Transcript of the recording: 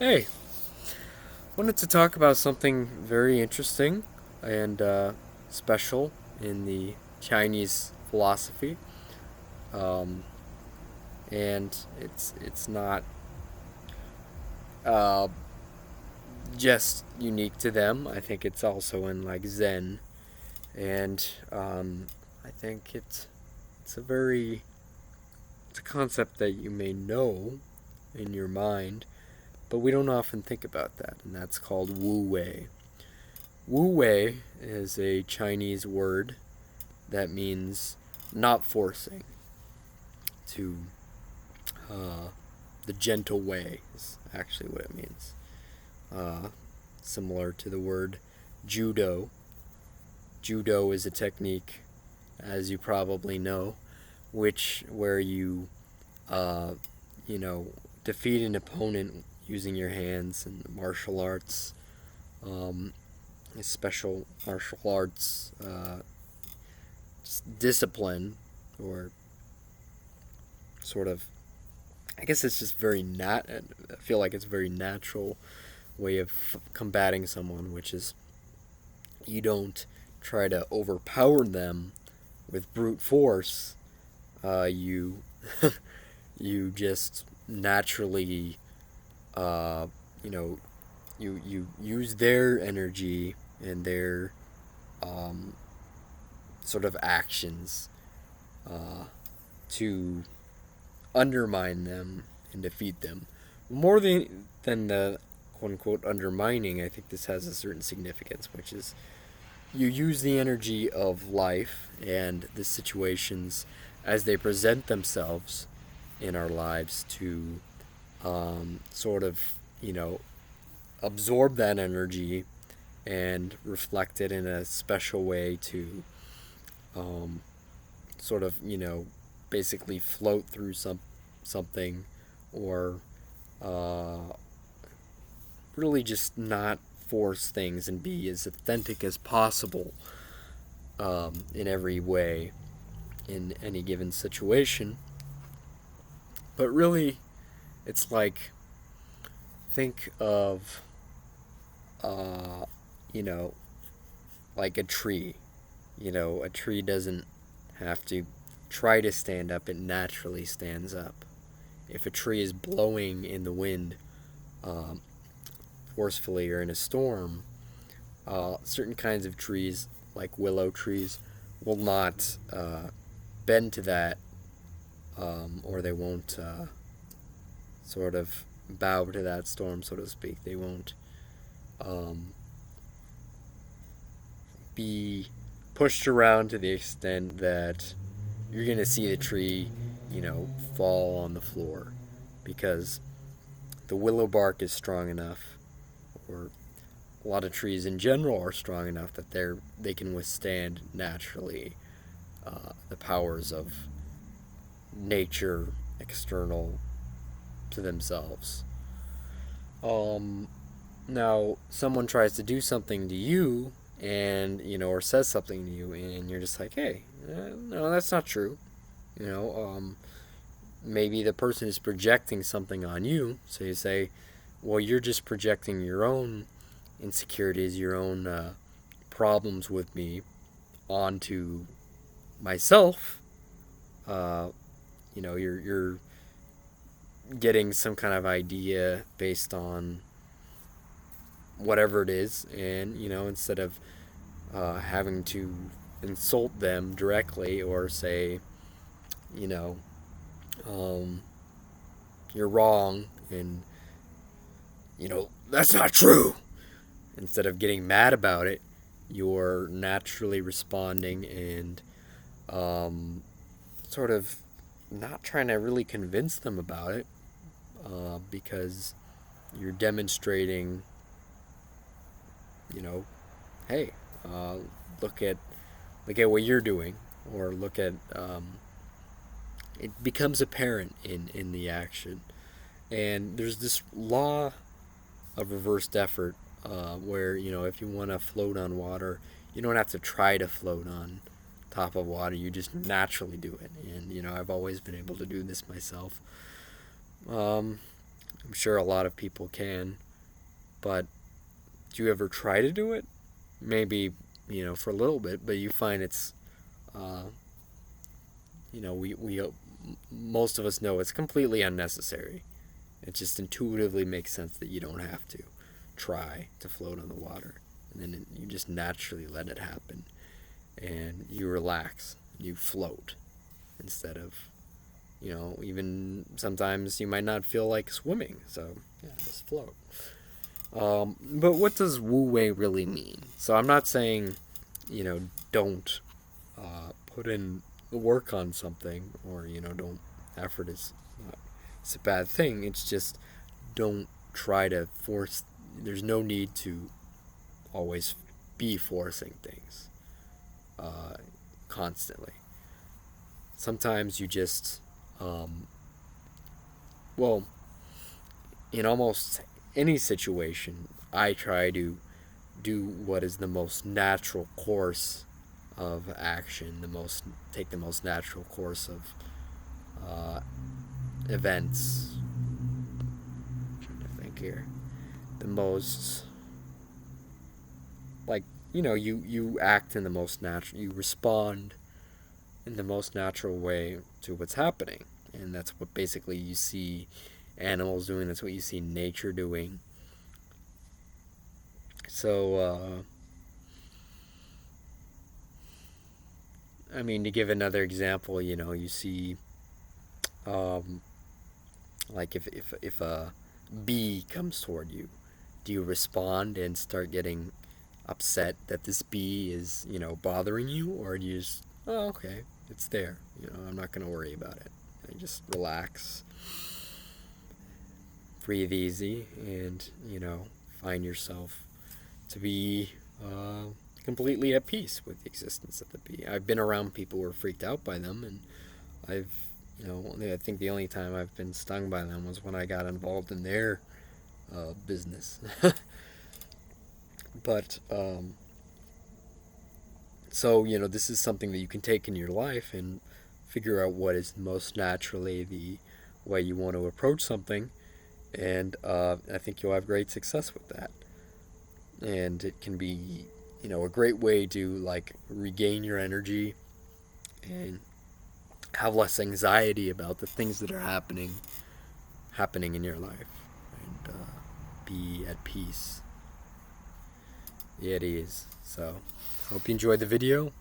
Hey, wanted to talk about something very interesting and special in the Chinese philosophy, um, and it's not uh, just unique to them. I think it's also in like Zen, and I think it's a very it's a concept that you may know in your mind, but we don't often think about that, and that's called Wu Wei. Wu Wei is a Chinese word that means not forcing, to uh, the gentle way is actually what it means. Uh, Similar to the word judo. Judo is a technique, as you probably know, where you uh, you know defeat an opponent using your hands in martial arts. Um, a special martial arts discipline, or sort of, I guess it's just I feel like it's a very natural way of combating someone, which is you don't try to overpower them with brute force. You you just naturally, uh, you know, you use their energy and their um, sort of actions uh, to undermine them and defeat them. More than the quote unquote undermining, I think this has a certain significance, which is you use the energy of life and the situations as they present themselves in our lives to sort of, you know, absorb that energy and reflect it in a special way to um, sort of, basically float through something, or uh, really just not force things and be as authentic as possible in every way in any given situation. But really, it's like, think of, uh, you know, like a tree. A tree doesn't have to try to stand up, it naturally stands up. If a tree is blowing in the wind um, forcefully or in a storm, certain kinds of trees, like willow trees, will not bend to that, or they won't sort of bow to that storm, so to speak. They won't um, be pushed around to the extent that you're going to see the tree, fall on the floor, because the willow bark is strong enough, or a lot of trees in general are strong enough that they can withstand naturally the powers of nature external to themselves. Um, Now, someone tries to do something to you, and or says something to you, and you're just like, hey, no, that's not true. You know, Maybe the person is projecting something on you, so you say, well, you're just projecting your own insecurities, your own problems with me onto myself. Uh, you're getting some kind of idea based on whatever it is, and instead of having to insult them directly or say, you know, um, you're wrong, and that's not true. Instead of getting mad about it, you're naturally responding and sort of not trying to really convince them about it, because you're demonstrating, you know, hey, uh, look at what you're doing, or look at it becomes apparent in the action. And there's this law of reversed effort, where if you want to float on water, you don't have to try to float on top of water. You just naturally do it. And I've always been able to do this myself. Um, I'm sure a lot of people can, but do you ever try to do it? Maybe, for a little bit, but you find it's, uh, we most of us know it's completely unnecessary. It just intuitively makes sense that you don't have to try to float on the water. And then you just naturally let it happen. And you relax. You float instead of, even sometimes you might not feel like swimming. So, yeah, just float. But what does Wu Wei really mean? So I'm not saying, don't put in work on something, or don't effort is it's a bad thing. It's just don't try to force. There's no need to always be forcing things constantly. Sometimes you just well, in almost any situation, I try to do what is the most natural course of action, take the most natural course of events. I'm trying to think here. The most, like, you act in the most natural, you respond in the most natural way to what's happening. And that's what basically you see animals doing, that's what you see nature doing. So, I mean, to give another example, you see, like if a bee comes toward you, do you respond and start getting upset that this bee is, bothering you, or do you just, oh, okay, it's there, I'm not gonna worry about it. I just relax, breathe easy, and find yourself to be completely at peace with the existence of the bee. I've been around people who are freaked out by them, and I think the only time I've been stung by them was when I got involved in their business. But so this is something that you can take in your life and figure out what is most naturally the way you want to approach something, and I think you'll have great success with that. And it can be a great way to like regain your energy and have less anxiety about the things that are happening in your life, and be at peace. Yeah, it is. So hope you enjoyed the video.